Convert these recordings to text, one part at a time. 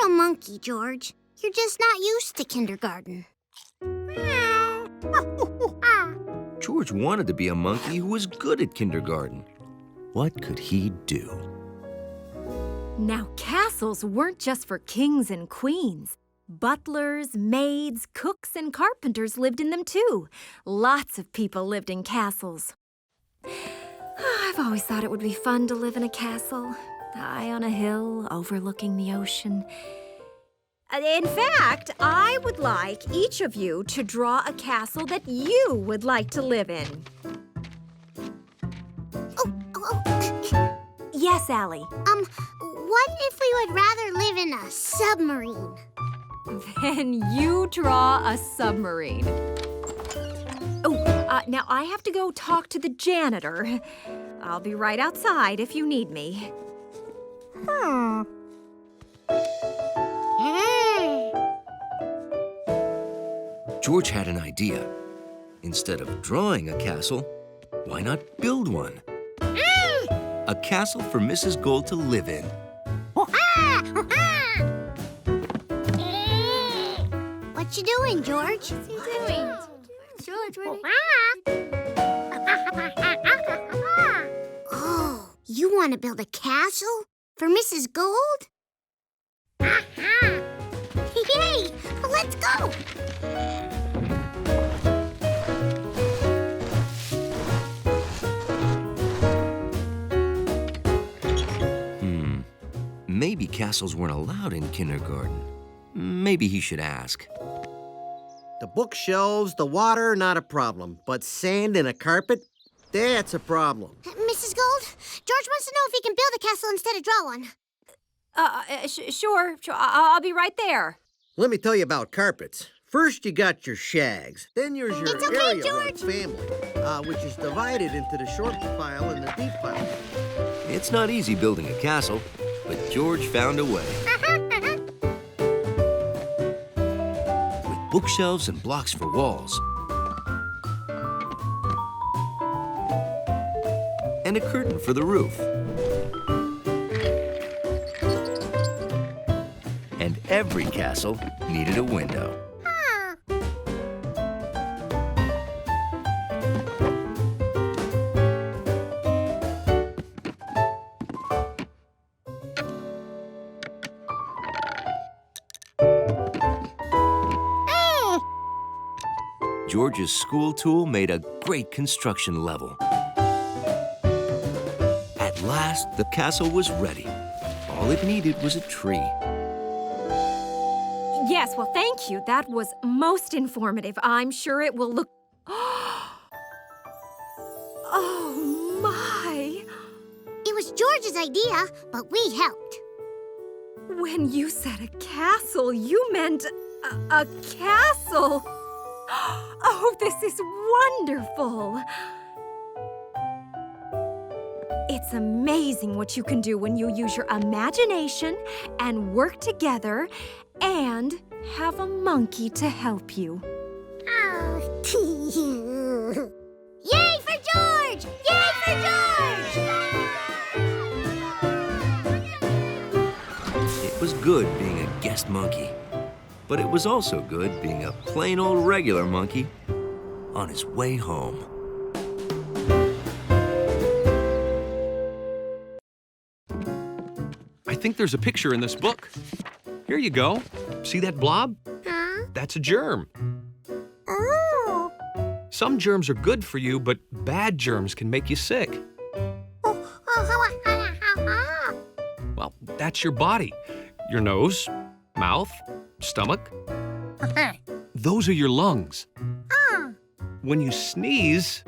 a monkey, George. You're just not used to kindergarten. George wanted to be a monkey who was good at kindergarten. What could he do? Now, castles weren't just for kings and queens. Butlers, maids, cooks, and carpenters lived in them, too. Lots of people lived in castles. I've always thought it would be fun to live in a castle, high on a hill overlooking the ocean. In fact, I would like each of you to draw a castle that you would like to live in. Yes, Allie? What if we would rather live in a submarine? Then you draw a submarine. Now I have to go talk to the janitor. I'll be right outside if you need me. George had an idea. Instead of drawing a castle, why not build one? A castle for Mrs. Gold to live in. What you doing, George? What's he doing? George, Oh, you want to build a castle for Mrs. Gold? Yay! Let's go! Maybe castles weren't allowed in kindergarten. Maybe he should ask. The bookshelves, the water, not a problem. But sand in a carpet, that's a problem. Mrs. Gold, George wants to know if he can build a castle instead of draw one. Sure. I'll be right there. Let me tell you about carpets. First, you got your shags. Then there's your It's okay, area George. family, which is divided into the short pile and the deep pile. It's not easy building a castle, but George found a way. With bookshelves and blocks for walls. And a curtain for the roof. And every castle needed a window. George's school tool made a great construction level. At last, the castle was ready. All it needed was a tree. Yes, well, thank you. That was most informative. I'm sure it will look... Oh, my! It was George's idea, but we helped. When you said a castle, you meant a castle. Oh, this is wonderful. It's amazing what you can do when you use your imagination and work together and have a monkey to help you. Yay for George! Yay for George! It was good being a guest monkey, but it was also good being a plain old regular monkey on his way home. I think there's a picture in this book. Here you go. See that blob? Huh? That's a germ. Oh. Some germs are good for you, but bad germs can make you sick. Well, that's your body. Your nose, mouth, stomach. Those are your lungs. When you sneeze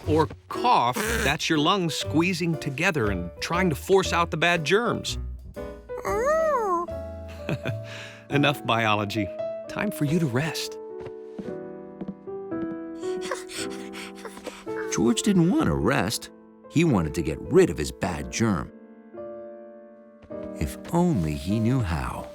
or cough, that's your lungs squeezing together and trying to force out the bad germs. Enough biology. Time for you to rest. George didn't want to rest. He wanted to get rid of his bad germ. If only he knew how.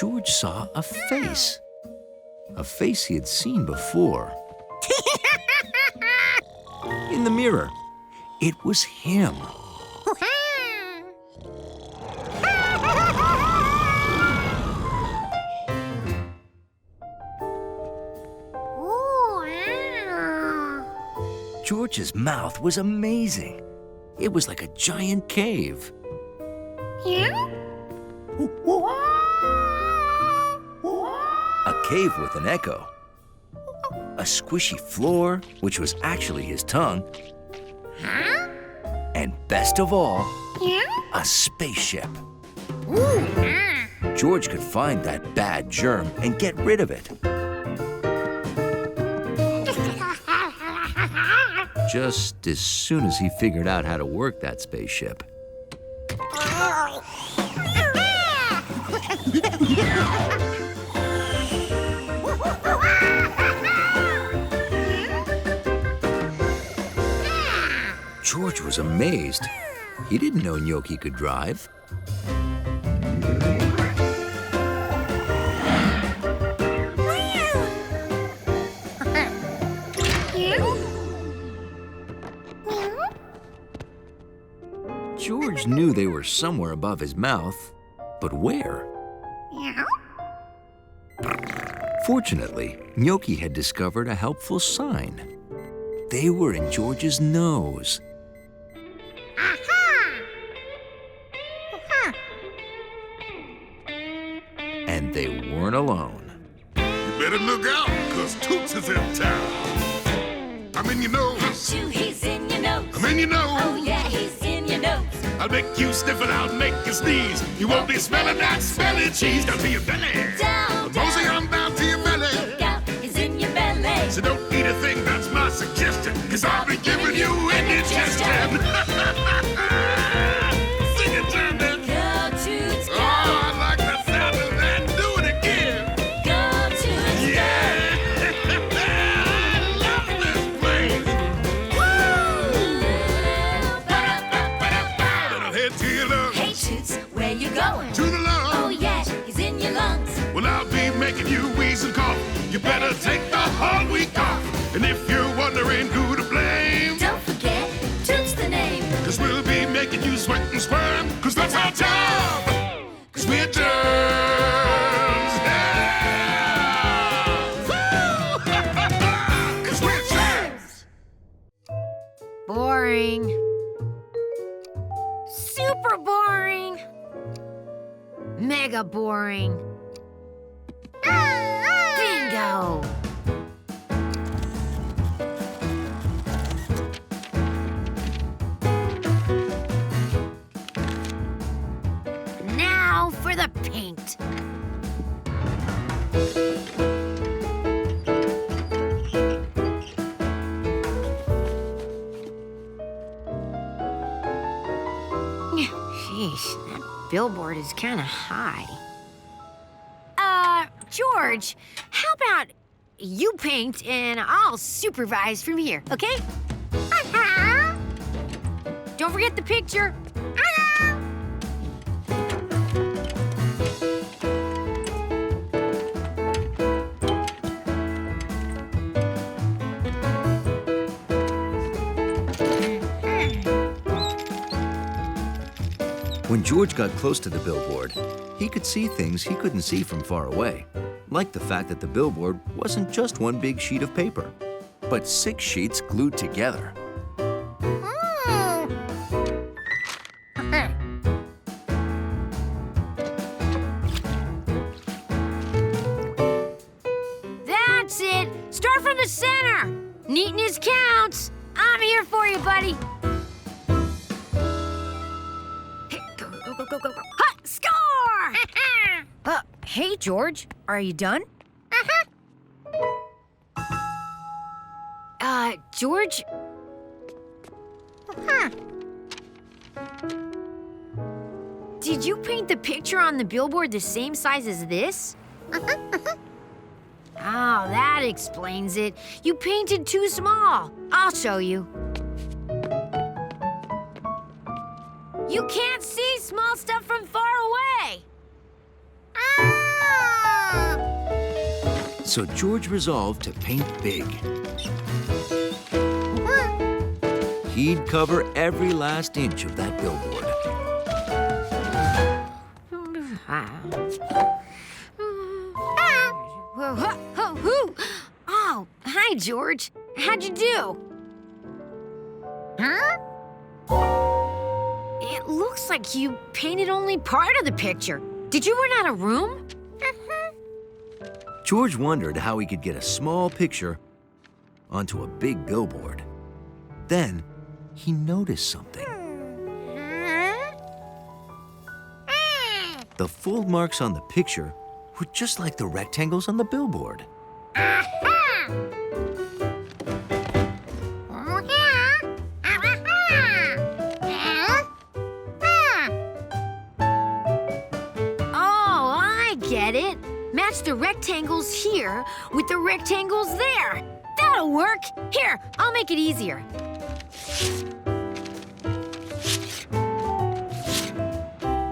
George saw a face. A face he had seen before. In the mirror. It was him. George's mouth was amazing. It was like a giant cave. A cave with an echo. A squishy floor, which was actually his tongue. And best of all, a spaceship. George could find that bad germ and get rid of it. Just as soon as he figured out how to work that spaceship. George was amazed. He didn't know Gnocchi could drive. George knew they were somewhere above his mouth, but where? Fortunately, Gnocchi had discovered a helpful sign. They were in George's nose. And they weren't alone. You better look out, cause Toots is in town. I'm in your nose. Achoo, he's in your nose. I'm in your nose. Oh yeah, he's in your nose. I'll make you sniff it out, make you sneeze. You won't be smelling that smelly cheese down to your belly. Down, Mosey on down to your belly. Look out, he's in your belly. So don't eat a thing, that's my suggestion. Cause I'll be giving you indigestion. Sing it, German. Go Toots, go. Oh, I like the sound of that. Do it again. Go Toots, Yeah. I love this place. Better head to your go. lungs. Hey Toots, where you going? To the lungs. Oh yeah, he's in your lungs. Well, I'll be making you wheeze and cough. You better take the whole week off. And if you're wondering who to blame, Don't forget, Toots the name. cause we'll be making you sweat and squirm. Cause that's our job. Cause we're germs. Yeah. Woo! Cause we're germs. Boring. Super boring. Mega boring. Bingo. Now for the paint. Sheesh, that billboard is kind of high. George, how about you paint and I'll supervise from here, okay? Don't forget the picture. When George got close to the billboard, he could see things he couldn't see from far away, like the fact that the billboard wasn't just one big sheet of paper, but 6 sheets glued together. That's it. Start from the center. Neatness counts. I'm here for you, buddy. Hey, go, go, go, go, go, go. Ha! Score! Hey, George. Are you done? George? Did you paint the picture on the billboard the same size as this? Oh, that explains it. You painted too small. I'll show you. You can't see small stuff from far away. Ah! So George resolved to paint big. He'd cover every last inch of that billboard. Oh, hi, George. How'd you do? Huh? It looks like you painted only part of the picture. Did you run out of room? George wondered how he could get a small picture onto a big billboard. Then he noticed something. The fold marks on the picture were just like the rectangles on the billboard. Oh, I get it. Match the rectangles here with the rectangles there. That'll work. Here, I'll make it easier.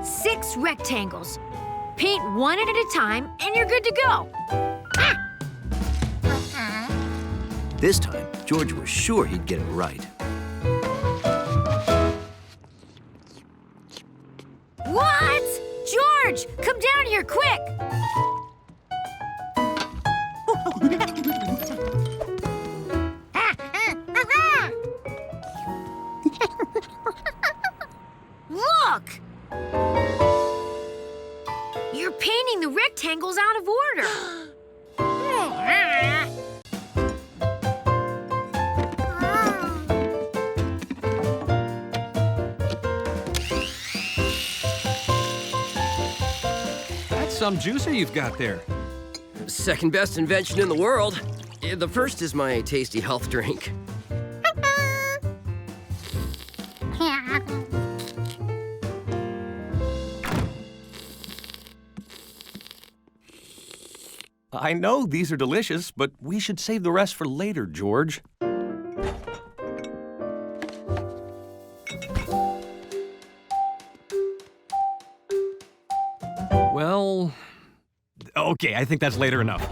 Six rectangles. Paint one at a time, and you're good to go. This time, George was sure he'd get it right. What? George, come down here quick. Look! You're painting the rectangles out of order. That's some juicer you've got there. Second best invention in the world. The first is my tasty health drink. I know these are delicious, but we should save the rest for later, George. Well, okay, I think that's later enough.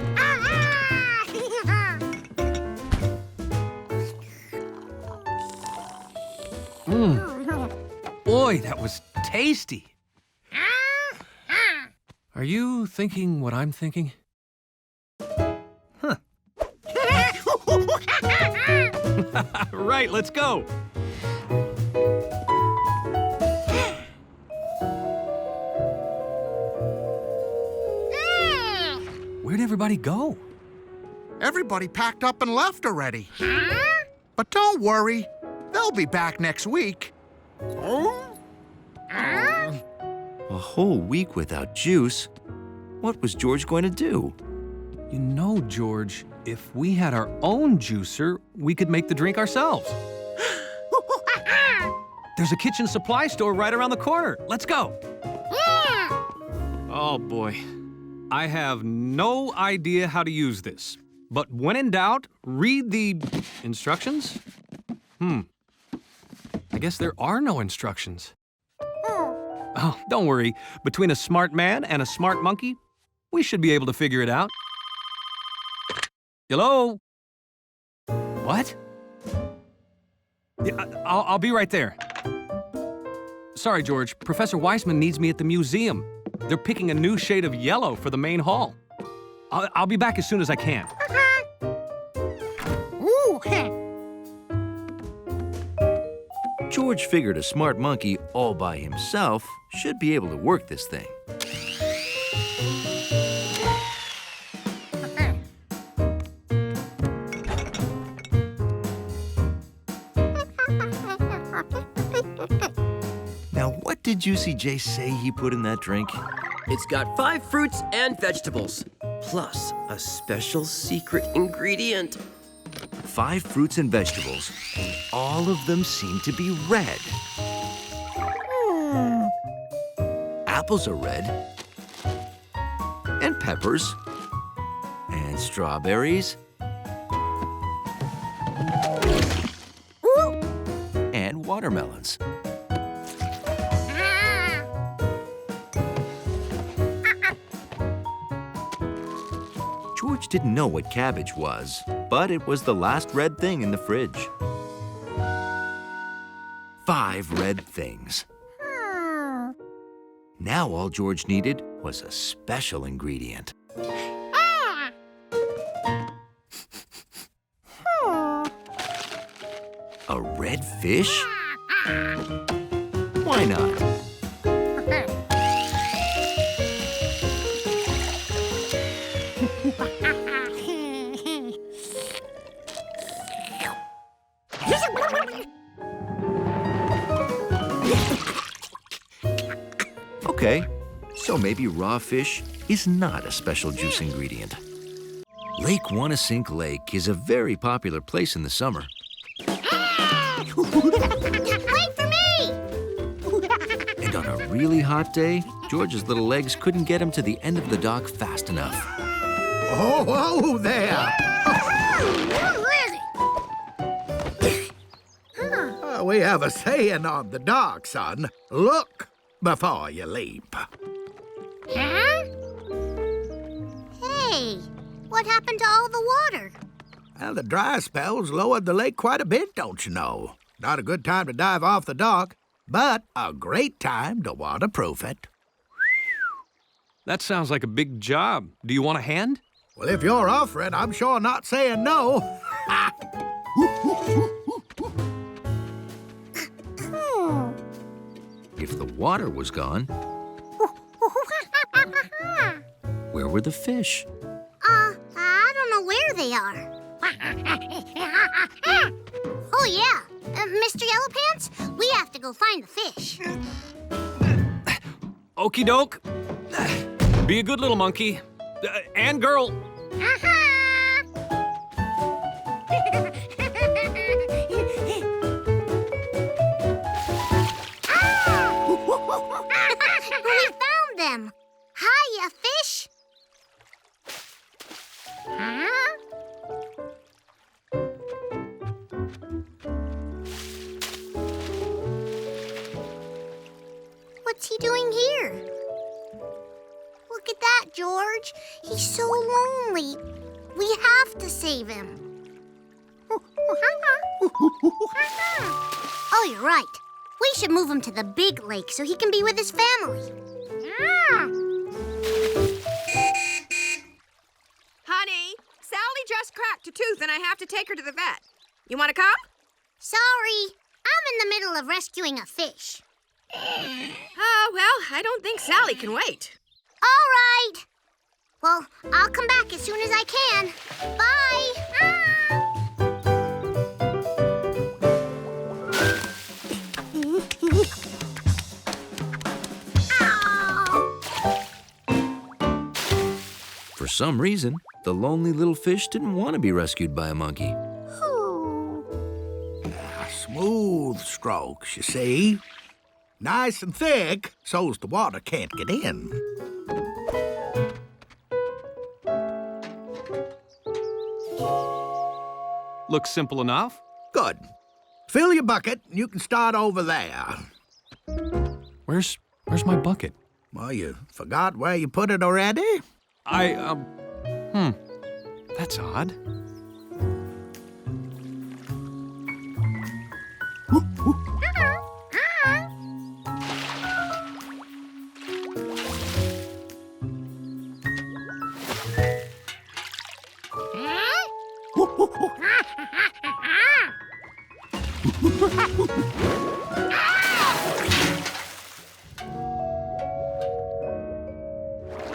Boy, that was tasty. Are you thinking what I'm thinking? Huh. Right, let's go. Where'd everybody go? Everybody packed up and left already. But don't worry, they'll be back next week. A whole week without juice? What was George going to do? You know, George, if we had our own juicer, we could make the drink ourselves. There's a kitchen supply store right around the corner. Let's go. Oh, boy. I have no idea how to use this. But when in doubt, read the instructions? I guess there are no instructions. Oh, don't worry. Between a smart man and a smart monkey, we should be able to figure it out. Hello? What? Yeah, I'll be right there. Sorry, George. Professor Weissman needs me at the museum. They're picking a new shade of yellow for the main hall. I'll be back as soon as I can. George figured a smart monkey all by himself should be able to work this thing. Now, what did Juicy J say he put in that drink? It's got 5 fruits and vegetables, plus a special secret ingredient. 5 fruits and vegetables, and all of them seem to be red. Apples are red, and peppers, and strawberries, and watermelons. George didn't know what cabbage was, but it was the last red thing in the fridge. 5 red things. Now all George needed was a special ingredient. A red fish? Why not? Okay, so maybe raw fish is not a special juice ingredient. Lake Wanasink Lake is a very popular place in the summer. Wait for me! And on a really hot day, George's little legs couldn't get him to the end of the dock fast enough. Oh, there! We have a saying on the dock, son. Look before you leap. Huh? Hey, what happened to all the water? Well, the dry spells lowered the lake quite a bit, don't you know? Not a good time to dive off the dock, but a great time to waterproof it. That sounds like a big job. Do you want a hand? Well, if you're offering, I'm sure not saying no. If the water was gone, where were the fish? I don't know where they are. Oh, yeah. Mr. Yellowpants, we have to go find the fish. Okey doke. Be a good little monkey. And girl. We found them. Hiya, fish. Huh? What's he doing here? Look at that, George. He's so lonely. We have to save him. Oh, you're right. We should move him to the big lake so he can be with his family. Honey, Sally just cracked a tooth and I have to take her to the vet. You want to come? Sorry, I'm in the middle of rescuing a fish. Oh, well, I don't think Sally can wait. All right. Well, I'll come back as soon as I can. Bye. For some reason, the lonely little fish didn't want to be rescued by a monkey. Smooth strokes, you see. Nice and thick, so's the water can't get in. Looks simple enough. Good. Fill your bucket, and you can start over there. Where's my bucket? Well, you forgot where you put it already? That's odd.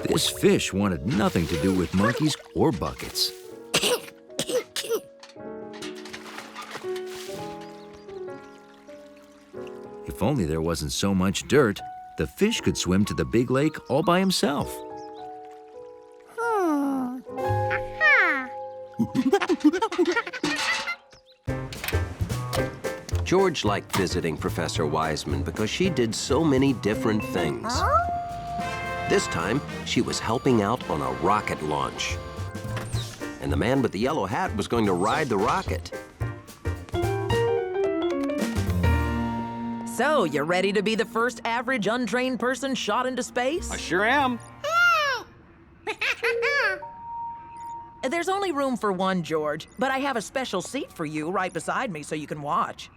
This fish wanted nothing to do with monkeys or buckets. If only there wasn't so much dirt, the fish could swim to the big lake all by himself. George liked visiting Professor Wiseman because she did so many different things. This time, she was helping out on a rocket launch. And the man with the yellow hat was going to ride the rocket. So, you ready to be the first average untrained person shot into space? I sure am. There's only room for one, George, but I have a special seat for you right beside me so you can watch.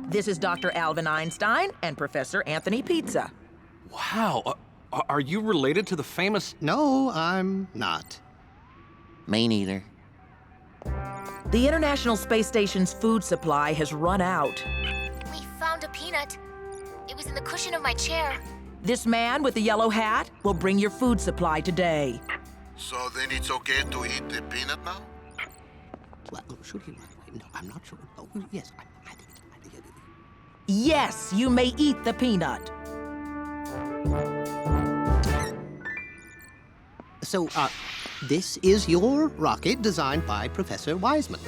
This is Dr. Alvin Einstein and Professor Anthony Pizza. Wow, are you related to the famous... No, I'm not. Me neither. The International Space Station's food supply has run out. We found a peanut. It was in the cushion of my chair. This man with the yellow hat will bring your food supply today. So then it's okay to eat the peanut now? Well, should he? No, I'm not sure. Oh, yes, I think it. Yes, you may eat the peanut. So, this is your rocket designed by Professor Wiseman.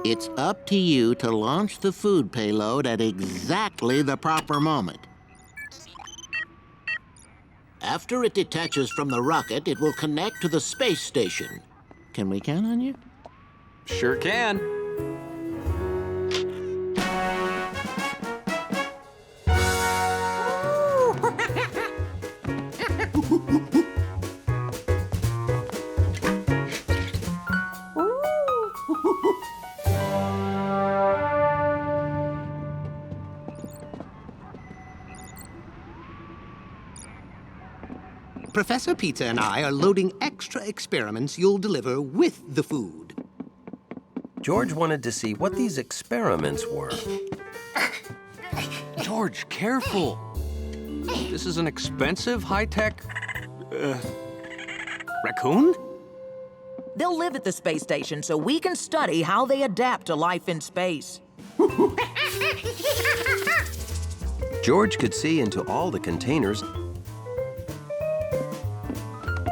It's up to you to launch the food payload at exactly the proper moment. After it detaches from the rocket, it will connect to the space station. Can we count on you? Sure can. Professor Pizza and I are loading extra experiments you'll deliver with the food. George wanted to see what these experiments were. George, careful. This is an expensive, high-tech... raccoon? They'll live at the space station so we can study how they adapt to life in space. George could see into all the containers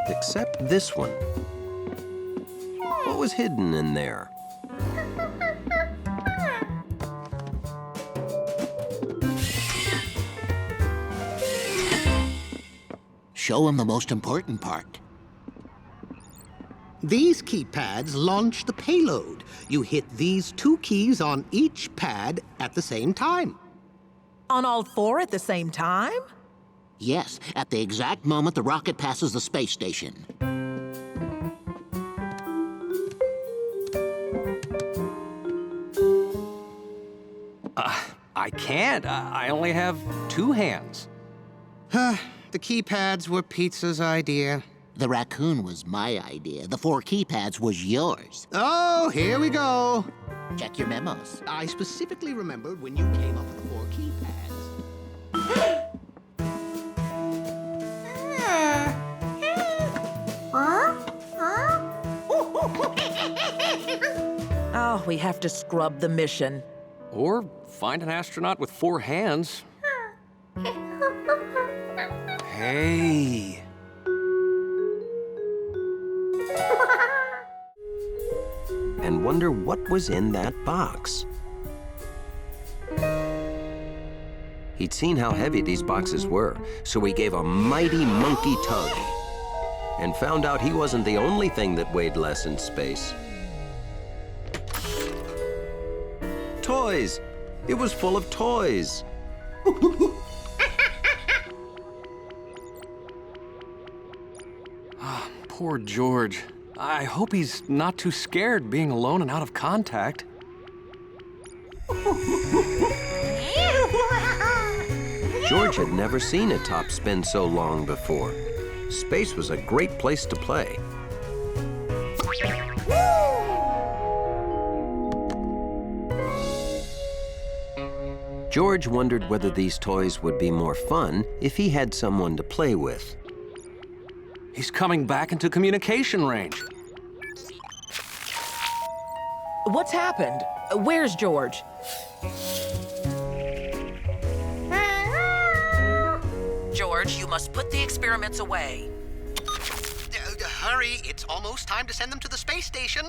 except this one. What was hidden in there? Show him the most important part. These keypads launch the payload. You hit these 2 keys on each pad at the same time. On all 4 at the same time? Yes, at the exact moment the rocket passes the space station. I can't. I only have 2 hands. The keypads were Pizza's idea. The raccoon was my idea. The 4 keypads was yours. Oh, here we go. Check your memos. I specifically remembered when you came up with the 4 keypads. Oh, we have to scrub the mission. Or find an astronaut with 4 hands. Hey. And wonder what was in that box. He'd seen how heavy these boxes were, so he gave a mighty monkey tug and found out he wasn't the only thing that weighed less in space. Toys! It was full of toys. Poor George. I hope he's not too scared being alone and out of contact. George had never seen a top spin so long before. Space was a great place to play. George wondered whether these toys would be more fun if he had someone to play with. He's coming back into communication range. What's happened? Where's George? George, you must put the experiments away. Hurry, it's almost time to send them to the space station.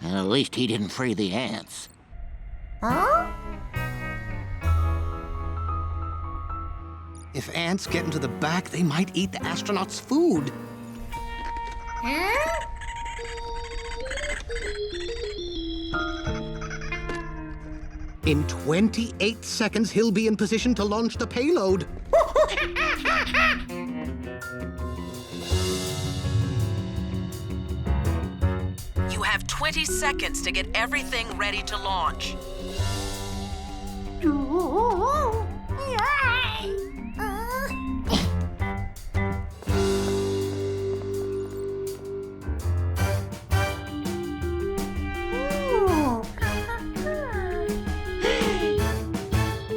And at least he didn't free the ants. If ants get into the back, they might eat the astronauts' food. In 28 seconds, he'll be in position to launch the payload. You have 20 seconds to get everything ready to launch.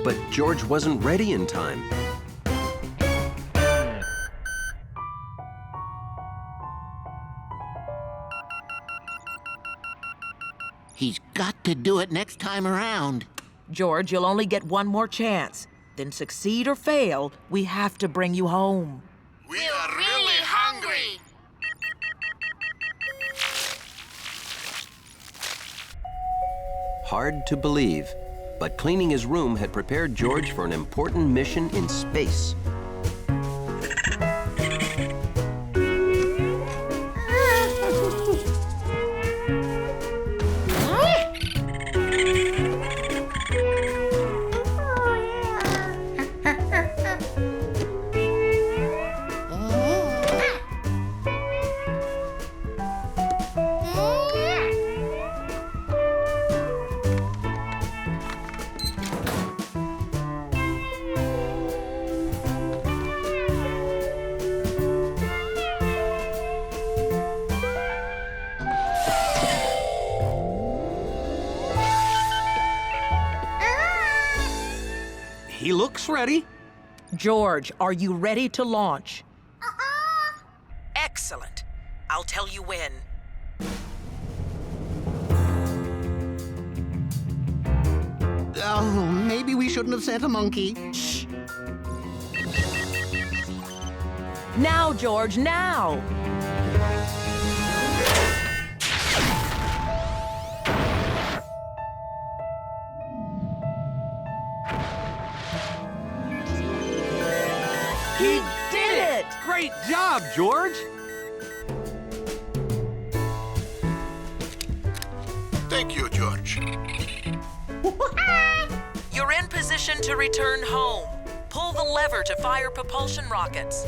But George wasn't ready in time. He's got to do it next time around. George, you'll only get one more chance. Then succeed or fail, we have to bring you home. We are really hungry. Hard to believe, but cleaning his room had prepared George for an important mission in space. He looks ready. George, are you ready to launch? Excellent. I'll tell you when. Oh, maybe we shouldn't have sent a monkey. Shh. Now, George, now! He did it! Great job, George. Thank you, George. You're in position to return home. Pull the lever to fire propulsion rockets.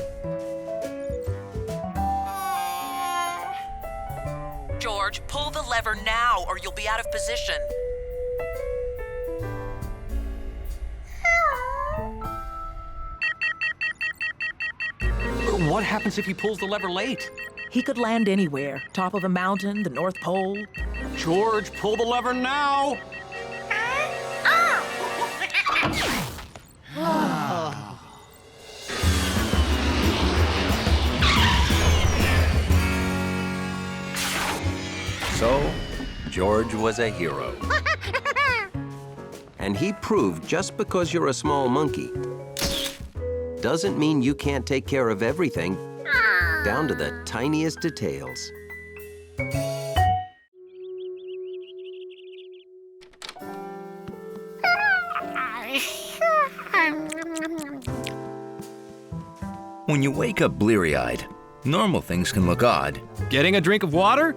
George, pull the lever now or you'll be out of position. What happens if he pulls the lever late? He could land anywhere. Top of a mountain, the North Pole. George, pull the lever now! So, George was a hero. And he proved just because you're a small monkey doesn't mean you can't take care of everything, down to the tiniest details. When you wake up bleary-eyed, normal things can look odd. Getting a drink of water?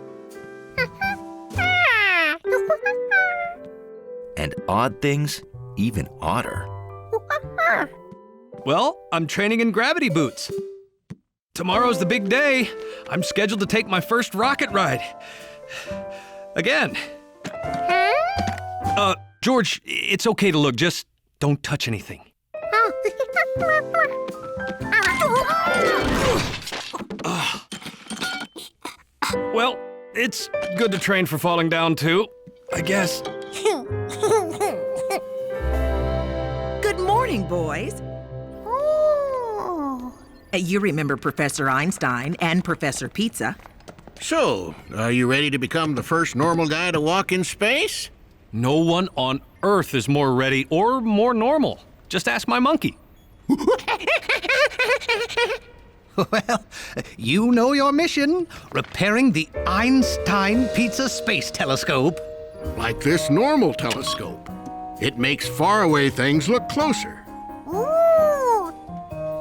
And odd things, even odder. Well, I'm training in gravity boots. Tomorrow's the big day. I'm scheduled to take my first rocket ride. Again. George, it's okay to look, just don't touch anything. Well, it's good to train for falling down too, I guess. Good morning, boys. You remember Professor Einstein and Professor Pizza. So, are you ready to become the first normal guy to walk in space? No one on Earth is more ready or more normal. Just ask my monkey. Well, you know your mission, repairing the Einstein Pizza Space Telescope. Like this normal telescope. It makes faraway things look closer.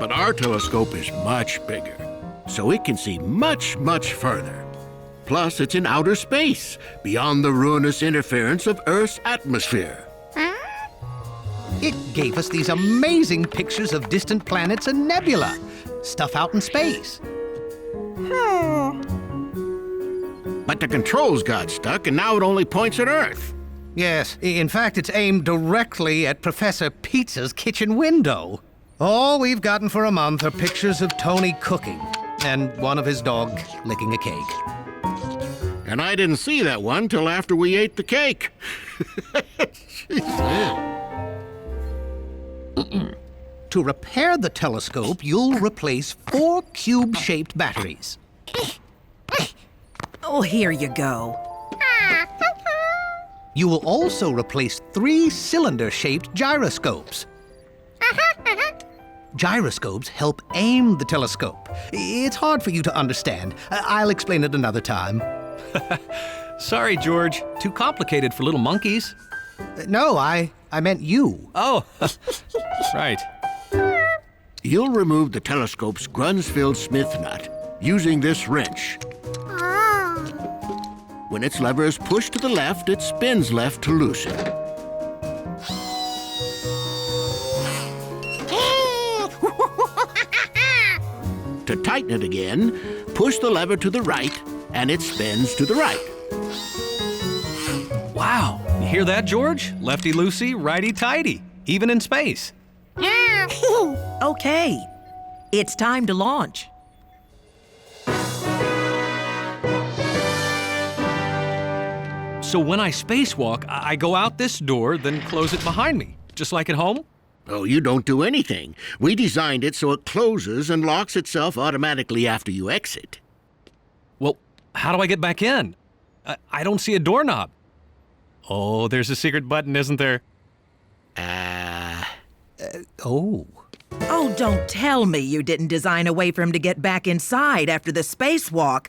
But our telescope is much bigger, so it can see much, much further. Plus, it's in outer space, beyond the ruinous interference of Earth's atmosphere. It gave us these amazing pictures of distant planets and nebula, stuff out in space. But the controls got stuck, and now it only points at Earth. Yes, in fact, it's aimed directly at Professor Pizza's kitchen window. All we've gotten for a month are pictures of Tony cooking and one of his dog licking a cake. And I didn't see that one till after we ate the cake. To repair the telescope, you'll replace 4 cube-shaped batteries. Oh, here you go. You will also replace 3 cylinder-shaped gyroscopes. Gyroscopes help aim the telescope. It's hard for you to understand. I'll explain it another time. Sorry, George. Too complicated for little monkeys. No, I meant you. Oh, right. You'll remove the telescope's Grunsfeld Smith nut using this wrench. When its lever is pushed to the left, it spins left to loosen. To tighten it again, push the lever to the right, and it spins to the right. Wow. You hear that, George? Lefty-loosey, righty-tighty, even in space. Okay, it's time to launch. So when I spacewalk, I go out this door, then close it behind me, just like at home? Oh, you don't do anything. We designed it so it closes and locks itself automatically after you exit. Well, how do I get back in? I don't see a doorknob. Oh, there's a secret button, isn't there? Oh. Oh, don't tell me you didn't design a way for him to get back inside after the spacewalk.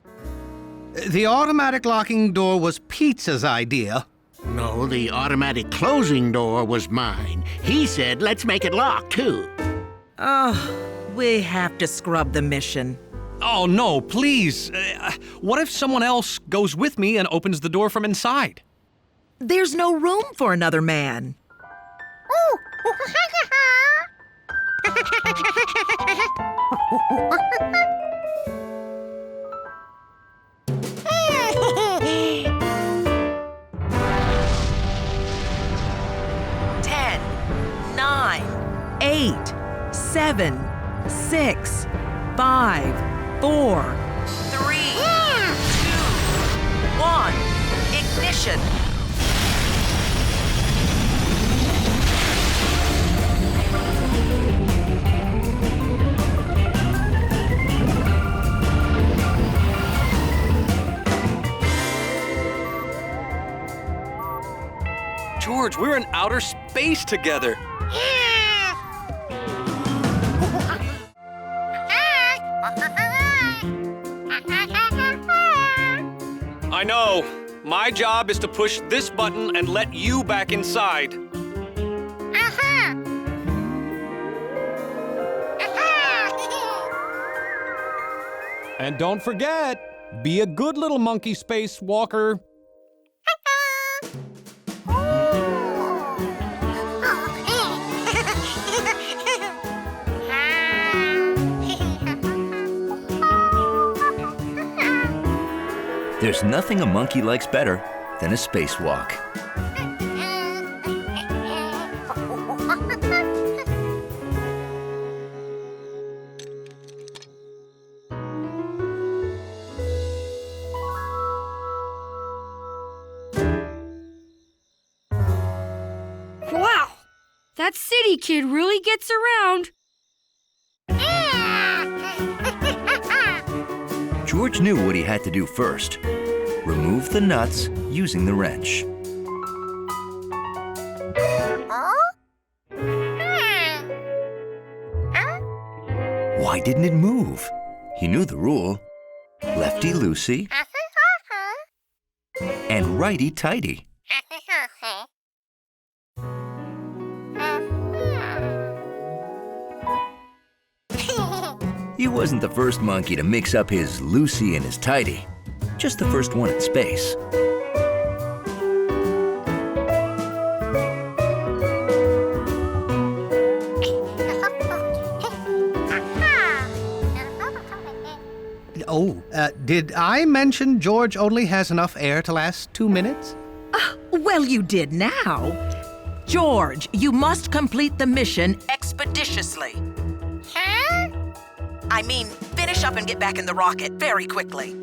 The automatic locking door was Pizza's idea. No, the automatic closing door was mine. He said, let's make it lock, too. Oh, we have to scrub the mission. Oh, no, please. What if someone else goes with me and opens the door from inside? There's no room for another man. Ten, 9, 8, 7, 6, 5, 4, 3, 2, 1. Ignition. George, we're in outer space together. I know. My job is to push this button and let you back inside. And don't forget, be a good little monkey spacewalker. There's nothing a monkey likes better than a spacewalk. Wow, that city kid really gets around. George knew what he had to do first. Remove the nuts using the wrench. Why didn't it move? He knew the rule. Lefty-loosey and righty-tighty. He wasn't the first monkey to mix up his loosey and his tighty. Just the first one in space. Did I mention George only has enough air to last 2 minutes? Well, you did now. George, you must complete the mission expeditiously. Huh? I mean, finish up and get back in the rocket very quickly.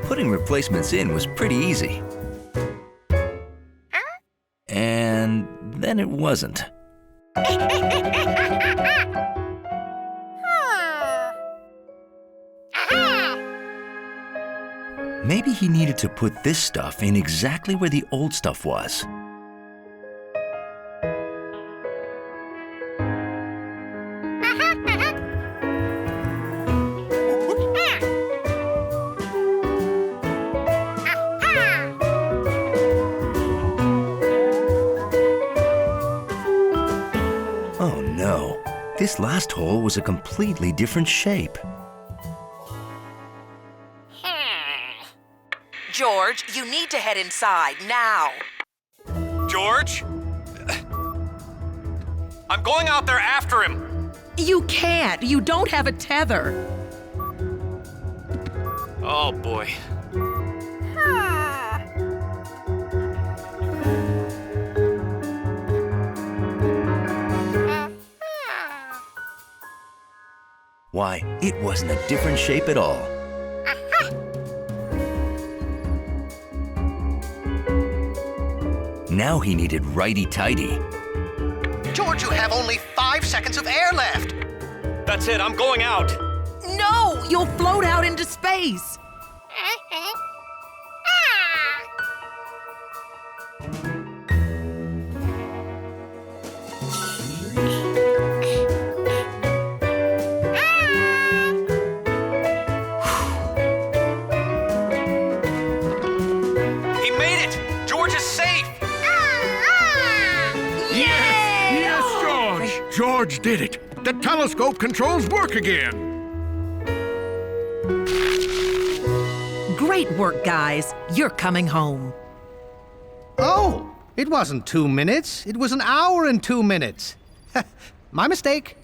Putting replacements in was pretty easy. And then it wasn't. Maybe he needed to put this stuff in exactly where the old stuff was. Oh no, this last hole was a completely different shape. George, you need to head inside now. George? I'm going out there after him. You can't. You don't have a tether. Oh, boy. Why, it wasn't a different shape at all. Now he needed righty-tighty. George, you have only 5 seconds of air left. That's it, I'm going out. No, you'll float out into space. He made it! George is safe! Yes, George! George did it! The telescope controls work again! Great work, guys. You're coming home. Oh, it wasn't 2 minutes. It was an hour and 2 minutes. My mistake.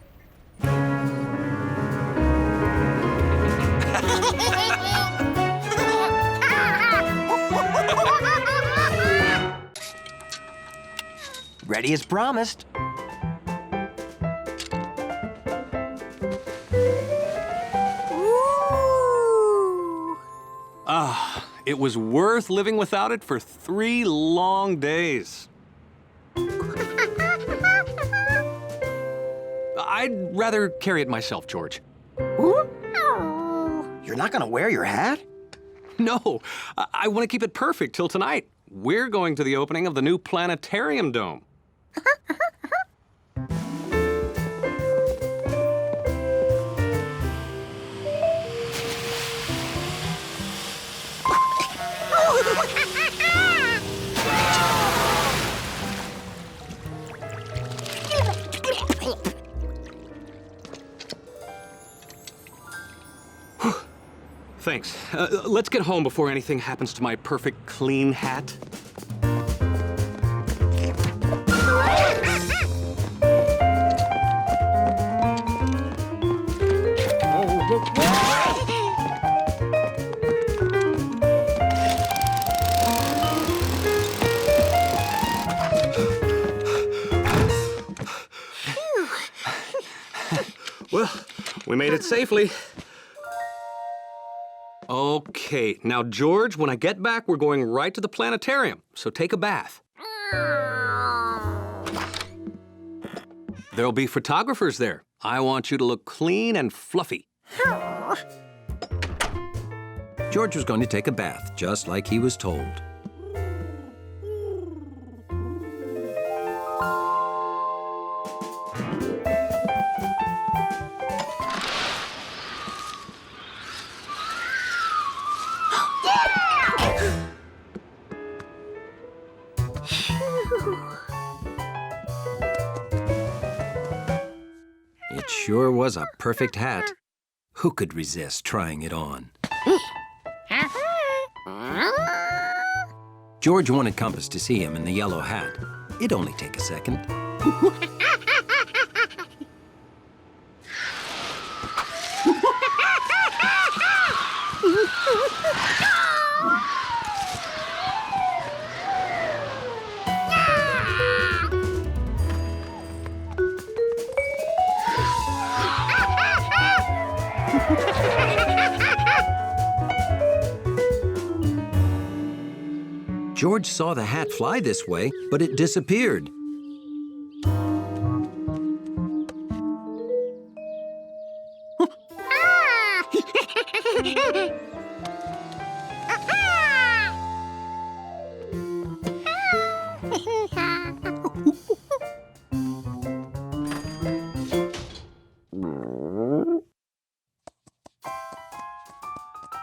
Ready as promised. It was worth living without it for 3 long days. I'd rather carry it myself, George. You're not gonna wear your hat? No, I want to keep it perfect till tonight. We're going to the opening of the new planetarium dome. Thanks. Let's get home before anything happens to my perfect clean hat. Well, we made it safely. Okay, now George, when I get back, we're going right to the planetarium, so take a bath. There'll be photographers there. I want you to look clean and fluffy. George was going to take a bath, just like he was told. sure was a perfect hat. Who could resist trying it on? George wanted Compass to see him in the yellow hat. It'd only take a second. George saw the hat fly this way, but it disappeared.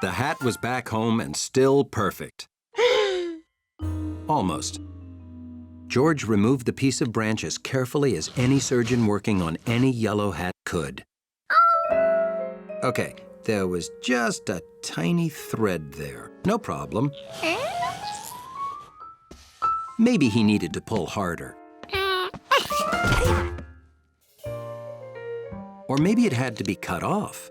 The hat was back home and still perfect. Almost. George removed the piece of branch as carefully as any surgeon working on any yellow hat could. Okay, there was just a tiny thread there. No problem. Maybe he needed to pull harder. Or maybe it had to be cut off.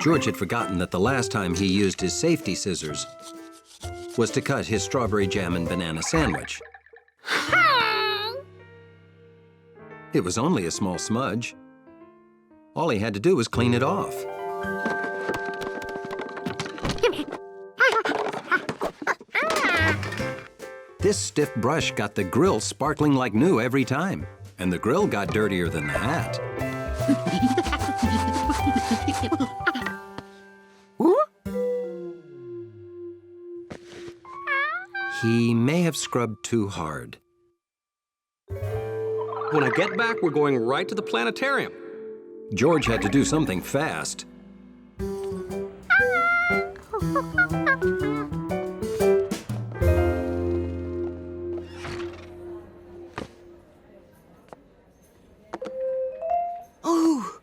George had forgotten that the last time he used his safety scissors was to cut his strawberry jam and banana sandwich. It was only a small smudge. All he had to do was clean it off. This stiff brush got the grill sparkling like new every time, and the grill got dirtier than the hat. He may have scrubbed too hard. When I get back, we're going right to the planetarium. George had to do something fast. Oh,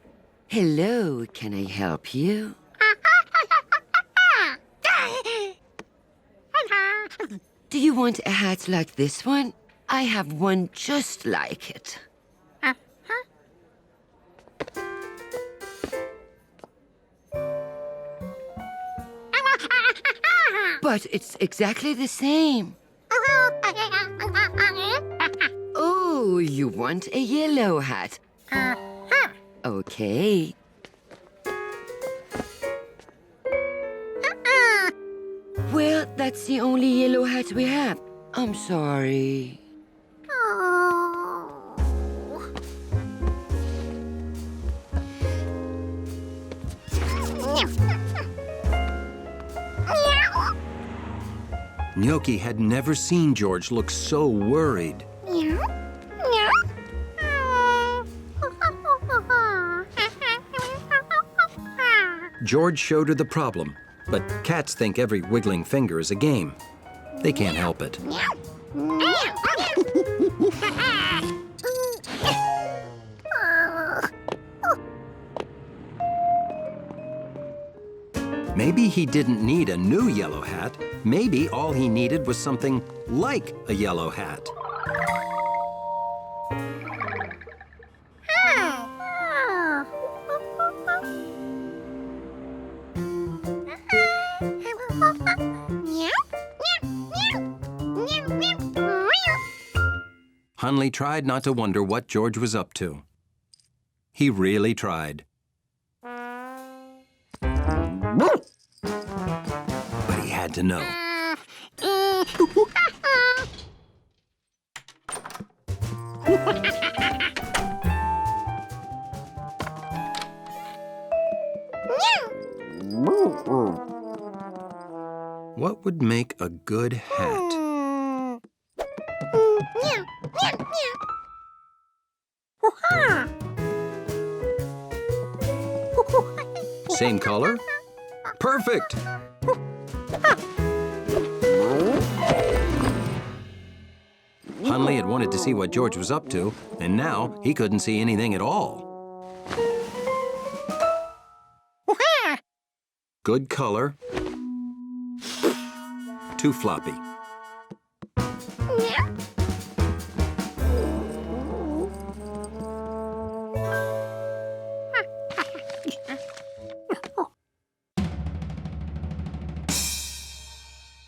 hello. Can I help you? Do you want a hat like this one? I have one just like it. But it's exactly the same. Oh, you want a yellow hat? Okay. Well, that's the only yellow hat we have. I'm sorry. Gnocchi had never seen George look so worried. George showed her the problem, but cats think every wiggling finger is a game. They can't help it. Maybe he didn't need a new yellow hat. Maybe all he needed was something like a yellow hat. Hunley tried not to wonder what George was up to. He really tried. But he had to know. What would make a good hat? Same color? Perfect! Hunley had wanted to see what George was up to, and now he couldn't see anything at all. Good color. Too floppy.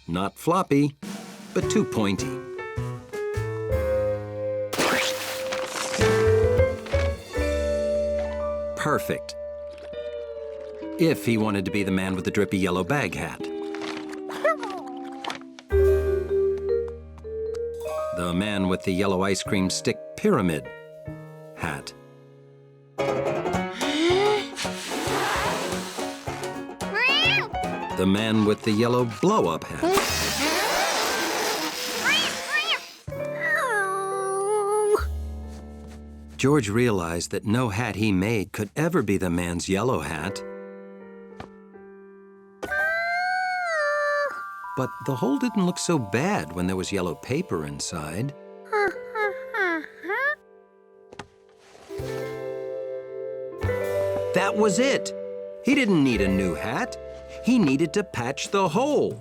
Not floppy, but too pointy. Perfect. If he wanted to be the man with the drippy yellow bag hat. The man with the yellow ice cream stick pyramid hat. The man with the yellow blow-up hat. George realized that no hat he made could ever be the man's yellow hat. But the hole didn't look so bad when there was yellow paper inside. That was it! He didn't need a new hat. He needed to patch the hole.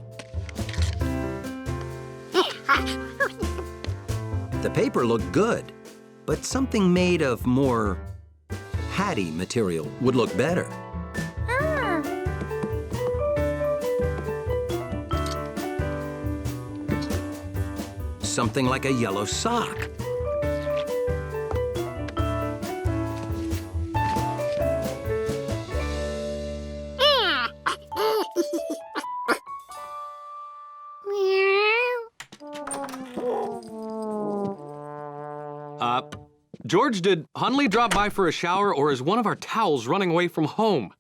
The paper looked good, but something made of more hatty material would look better. Something like a yellow sock. George, did Hunley drop by for a shower, or is one of our towels running away from home?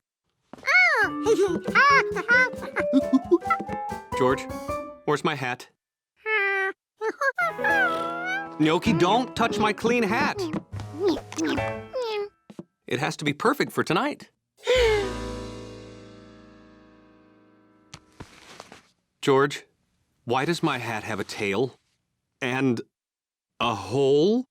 George, where's my hat? Gnocchi, don't touch my clean hat. It has to be perfect for tonight. George, why does my hat have a tail and a hole?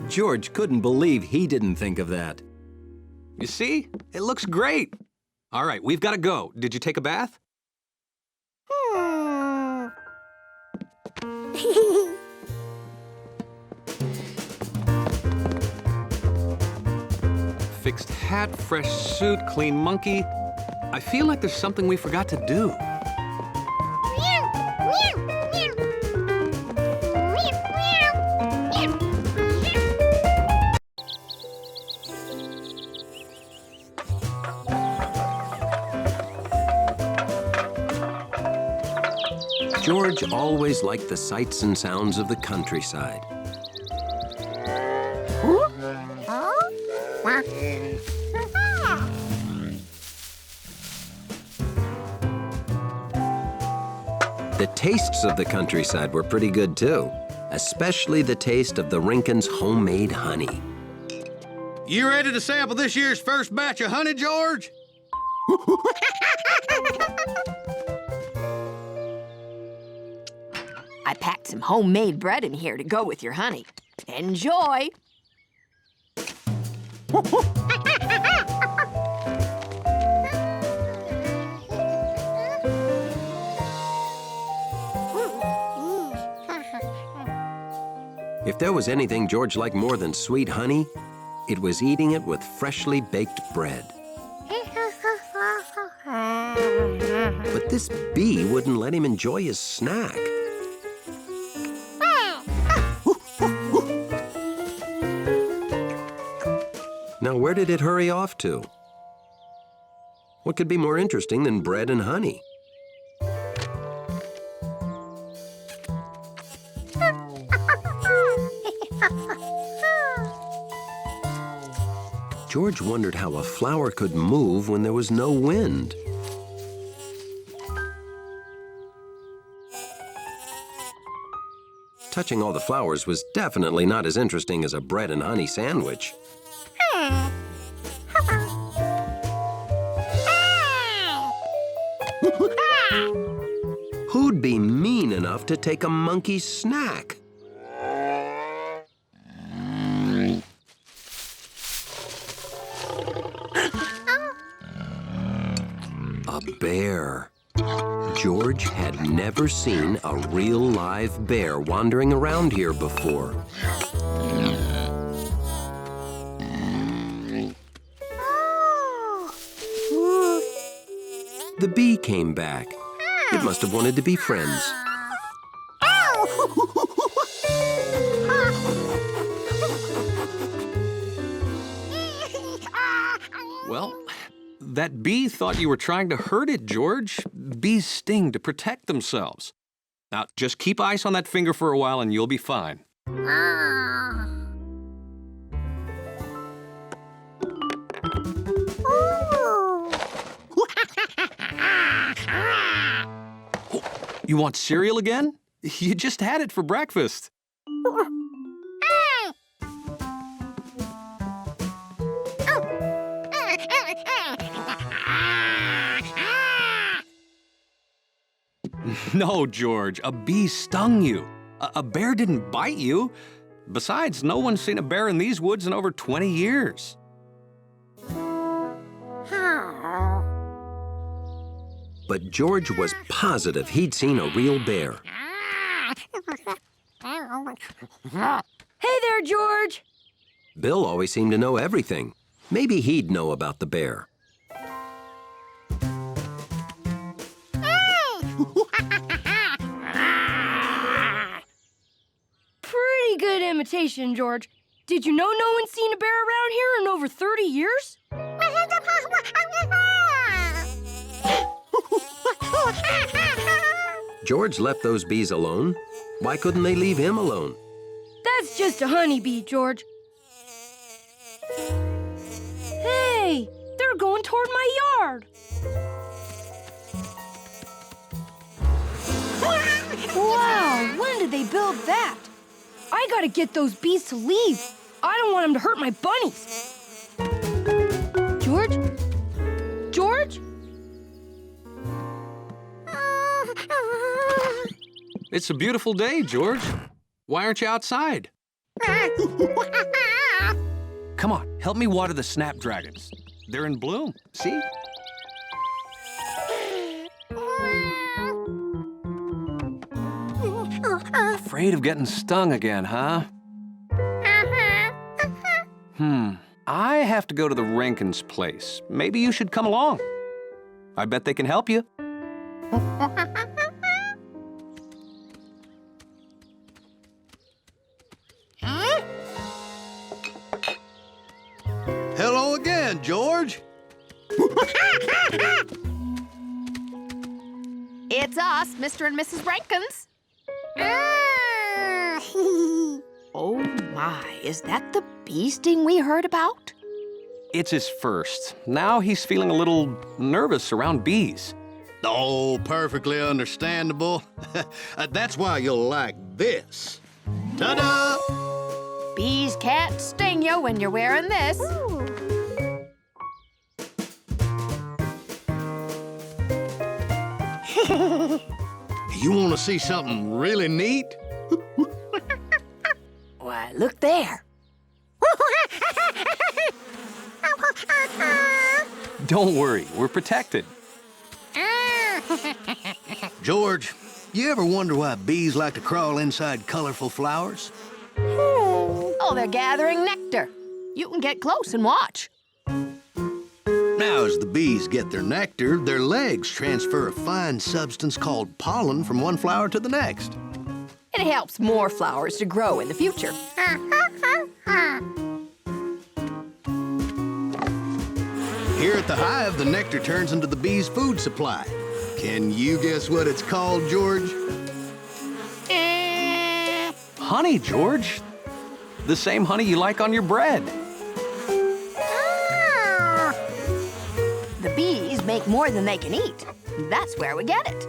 George couldn't believe he didn't think of that. You see? It looks great. All right, we've got to go. Did you take a bath? Fixed hat, fresh suit, clean monkey. I feel like there's something we forgot to do. George always liked the sights and sounds of the countryside. The tastes of the countryside were pretty good, too, especially the taste of the Rinkins' homemade honey. You ready to sample this year's first batch of honey, George? I packed some homemade bread in here to go with your honey. Enjoy! If there was anything George liked more than sweet honey, it was eating it with freshly baked bread. But this bee wouldn't let him enjoy his snack. Now, where did it hurry off to? What could be more interesting than bread and honey? George wondered how a flower could move when there was no wind. Touching all the flowers was definitely not as interesting as a bread and honey sandwich. Who'd be mean enough to take a monkey's snack? A bear. George had never seen a real live bear wandering around here before. The bee came back. It must have wanted to be friends. Well, that bee thought you were trying to hurt it, George. Bees sting to protect themselves. Now, just keep ice on that finger for a while and you'll be fine. You want cereal again? You just had it for breakfast. No, George, a bee stung you. A bear didn't bite you. Besides, no one's seen a bear in these woods in over 20 years. But George was positive he'd seen a real bear. Hey there, George. Bill always seemed to know everything. Maybe he'd know about the bear. Pretty good imitation, George. Did you know no one's seen a bear around here in over 30 years? George left those bees alone. Why couldn't they leave him alone? That's just a honeybee, George. Hey, they're going toward my yard. Wow, when did they build that? I gotta get those bees to leave. I don't want them to hurt my bunnies. George? George? It's a beautiful day, George. Why aren't you outside? Come on, help me water the snapdragons. They're in bloom, see? Afraid of getting stung again, huh? I have to go to the Rankin's place. Maybe you should come along. I bet they can help you. Hello again, George. It's us, Mr. and Mrs. Rankins. Oh my, is that the bee sting we heard about? It's his first. Now he's feeling a little nervous around bees. Oh, perfectly understandable. That's why you'll like this. Ta-da! Bees can't sting you when you're wearing this. You want to see something really neat? Why, look there. Don't worry, we're protected. George, you ever wonder why bees like to crawl inside colorful flowers? Oh, they're gathering nectar. You can get close and watch. Now, as the bees get their nectar, their legs transfer a fine substance called pollen from one flower to the next. It helps more flowers to grow in the future. Here at the hive, the nectar turns into the bees' food supply. Can you guess what it's called, George? Honey, George. The same honey you like on your bread. make more than they can eat. That's where we get it.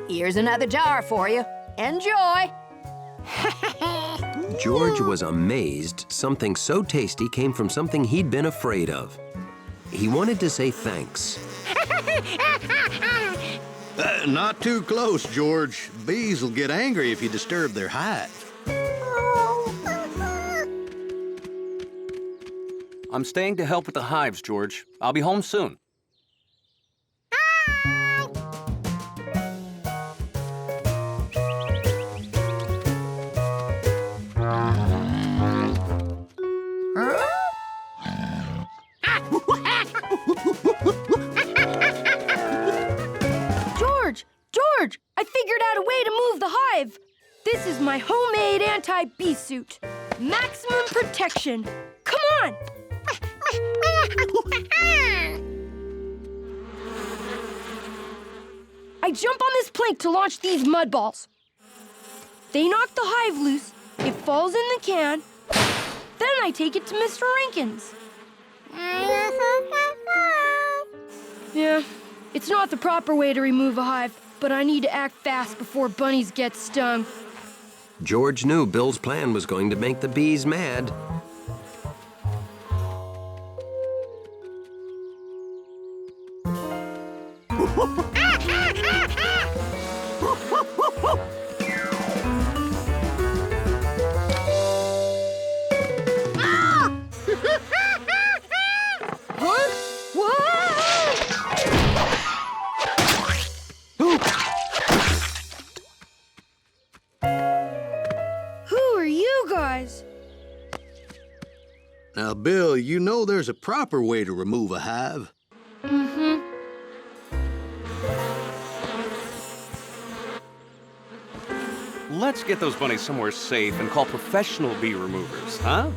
Here's another jar for you. Enjoy. George was amazed something so tasty came from something he'd been afraid of. He wanted to say thanks. Not too close, George. Bees will get angry if you disturb their hive. I'm staying to help with the hives, George. I'll be home soon. George, I figured out a way to move the hive. This is my homemade anti-bee suit. Maximum protection. Come on. I jump on this plank to launch these mud balls. They knock the hive loose. It falls in the can. Then I take it to Mr. Rankin's. Yeah, it's not the proper way to remove a hive, but I need to act fast before bunnies get stung. George knew Bill's plan was going to make the bees mad. Now, Bill, you know there's a proper way to remove a hive. Mm-hmm. Let's get those bunnies somewhere safe and call professional bee removers, huh?